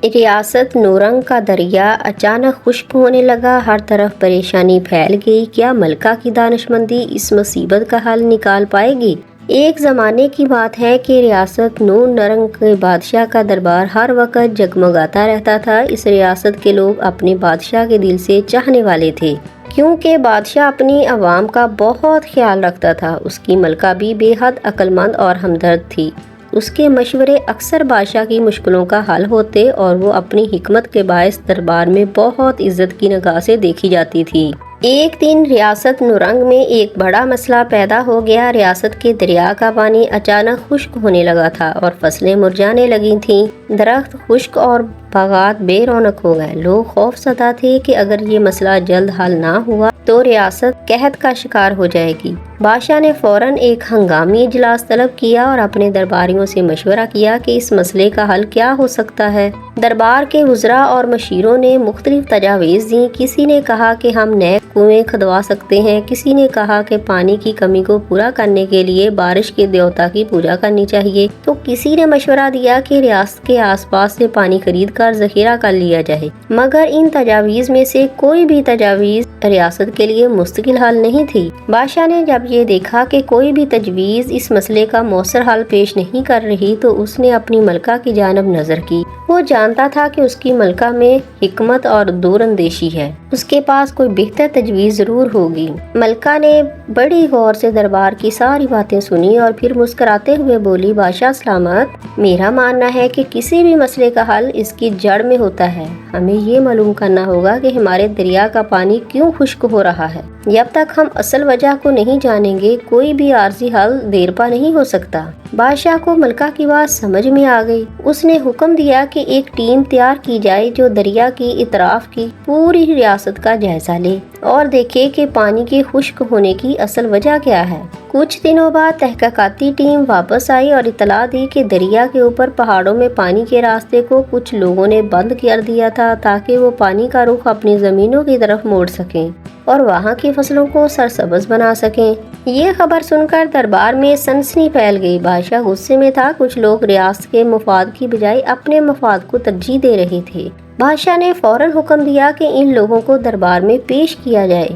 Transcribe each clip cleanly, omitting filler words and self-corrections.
ریاست نورنگ کا دریا اچانک خشک ہونے لگا، ہر طرف پریشانی پھیل گئی۔ کیا ملکہ کی دانشمندی اس مصیبت کا حل نکال پائے گی؟ ایک زمانے کی بات ہے کہ ریاست نورنگ کے بادشاہ کا دربار ہر وقت جگمگاتا رہتا تھا۔ اس ریاست کے لوگ اپنے بادشاہ کے دل سے چاہنے والے تھے، کیونکہ بادشاہ اپنی عوام کا بہت خیال رکھتا تھا۔ اس کی ملکہ بھی بے حد عقل مند اور ہمدرد تھی۔ اس کے مشورے اکثر بادشاہ کی مشکلوں کا حل ہوتے اور وہ اپنی حکمت کے باعث دربار میں بہت عزت کی نگاہ سے دیکھی جاتی تھی۔ ایک دن ریاست نورنگ میں ایک بڑا مسئلہ پیدا ہو گیا۔ ریاست کے دریا کا پانی اچانک خشک ہونے لگا تھا اور فصلیں مرجھانے لگی تھیں۔ درخت خشک اور باغات بے رونق ہو گئے۔ لوگ خوف زدہ تھے کہ اگر یہ مسئلہ جلد حل نہ ہوا تو ریاست قحط کا شکار ہو جائے گی۔ بادشاہ نے فوراً ایک ہنگامی اجلاس طلب کیا اور اپنے درباریوں سے مشورہ کیا کہ اس مسئلے کا حل کیا ہو سکتا ہے۔ دربار کے وزراء اور مشیروں نے مختلف تجاویز دیں۔ کسی نے کہا کہ ہم نئے کنویں کھدوا سکتے ہیں، کسی نے کہا کہ پانی کی کمی کو پورا کرنے کے لیے بارش کے دیوتا کی پوجا کرنی چاہیے، تو کسی نے مشورہ دیا کہ ریاست کے آس پاس سے پانی خرید کر ذخیرہ کر لیا جائے۔ مگر ان تجاویز میں سے کوئی بھی تجاویز ریاست کے لیے مستقل حل نہیں تھی۔ بادشاہ نے جب یہ دیکھا کہ کوئی بھی تجویز اس مسئلے کا مؤثر حل پیش نہیں کر رہی تو اس نے اپنی ملکہ کی جانب نظر کی۔ وہ جانتا تھا کہ اس کی ملکہ میں حکمت اور دور اندیشی ہے، اس کے پاس کوئی بہتر تجویز ضرور ہوگی۔ ملکہ نے بڑی غور سے دربار کی ساری باتیں سنی اور پھر مسکراتے ہوئے بولی، بادشاہ سلامت، میرا ماننا ہے کہ کسی بھی مسئلے کا حل اس کی جڑ میں ہوتا ہے۔ ہمیں یہ معلوم کرنا ہوگا کہ ہمارے دریا کا پانی کیوں خشک ہو رہا ہے۔ جب تک ہم اصل وجہ کو نہیں جانیں گے کوئی بھی عارضی حل دیر پا نہیں ہو سکتا۔ بادشاہ کو ملکہ کی بات سمجھ میں آ گئی۔ اس نے حکم دیا کہ ایک ٹیم تیار کی جائے جو دریا کی اطراف کی پوری ریاست کا جائزہ لے اور دیکھے کہ پانی کے خشک ہونے کی اصل وجہ کیا ہے۔ کچھ دنوں بعد تحقیقاتی ٹیم واپس آئی اور اطلاع دی کہ دریا کے اوپر پہاڑوں میں پانی کے راستے کو کچھ لوگوں نے بند کر دیا تھا تاکہ وہ پانی کا رخ اپنی زمینوں کی طرف موڑ سکیں اور وہاں کی فصلوں کو سرسبز بنا سکیں۔ یہ خبر سن کر دربار میں سنسنی پھیل گئی۔ بادشاہ غصے میں تھا۔ کچھ لوگ ریاست کے مفاد کی بجائے اپنے مفاد کو ترجیح دے رہے تھے۔ بادشاہ نے فوراً حکم دیا کہ ان لوگوں کو دربار میں پیش کیا جائے۔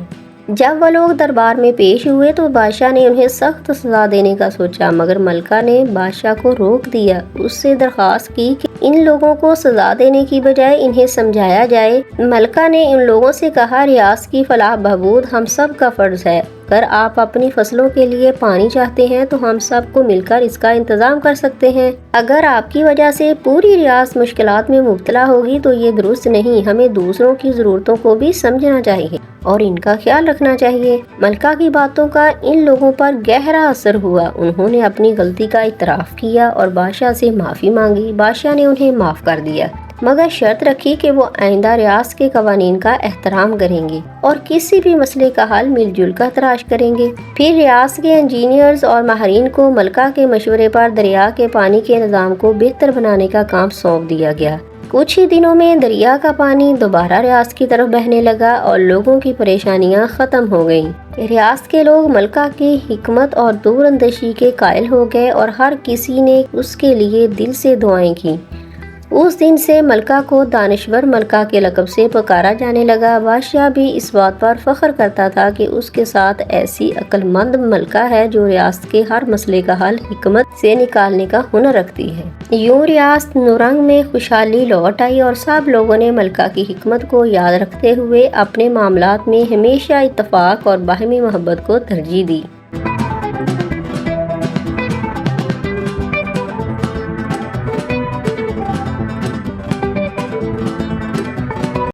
جب وہ لوگ دربار میں پیش ہوئے تو بادشاہ نے انہیں سخت سزا دینے کا سوچا، مگر ملکہ نے بادشاہ کو روک دیا۔ اس سے درخواست کی کہ ان لوگوں کو سزا دینے کی بجائے انہیں سمجھایا جائے۔ ملکہ نے ان لوگوں سے کہا، ریاست کی فلاح بہبود ہم سب کا فرض ہے۔ اگر آپ اپنی فصلوں کے لیے پانی چاہتے ہیں تو ہم سب کو مل کر اس کا انتظام کر سکتے ہیں۔ اگر آپ کی وجہ سے پوری ریاست مشکلات میں مبتلا ہوگی تو یہ درست نہیں۔ ہمیں دوسروں کی ضرورتوں کو بھی سمجھنا چاہیے اور ان کا خیال رکھنا چاہیے۔ ملکہ کی باتوں کا ان لوگوں پر گہرا اثر ہوا۔ انہوں نے اپنی غلطی کا اعتراف کیا اور بادشاہ سے معافی مانگی۔ بادشاہ نے انہیں معاف کر دیا، مگر شرط رکھی کہ وہ آئندہ ریاست کے قوانین کا احترام کریں گے اور کسی بھی مسئلے کا حل مل جل کر تلاش کریں گے۔ پھر ریاست کے انجینئرز اور ماہرین کو ملکہ کے مشورے پر دریا کے پانی کے نظام کو بہتر بنانے کا کام سونپ دیا گیا۔ کچھ ہی دنوں میں دریا کا پانی دوبارہ ریاست کی طرف بہنے لگا اور لوگوں کی پریشانیاں ختم ہو گئیں۔ ریاست کے لوگ ملکہ کی حکمت اور دور اندیشی کے قائل ہو گئے اور ہر کسی نے اس کے لیے دل سے دعائیں کی۔ اس دن سے ملکہ کو دانشور ملکہ کے لقب سے پکارا جانے لگا۔ بادشاہ بھی اس بات پر فخر کرتا تھا کہ اس کے ساتھ ایسی عقل مند ملکہ ہے جو ریاست کے ہر مسئلے کا حل حکمت سے نکالنے کا ہنر رکھتی ہے۔ یوں ریاست نورنگ میں خوشحالی لوٹ آئی اور سب لوگوں نے ملکہ کی حکمت کو یاد رکھتے ہوئے اپنے معاملات میں ہمیشہ اتفاق اور باہمی محبت کو ترجیح دی۔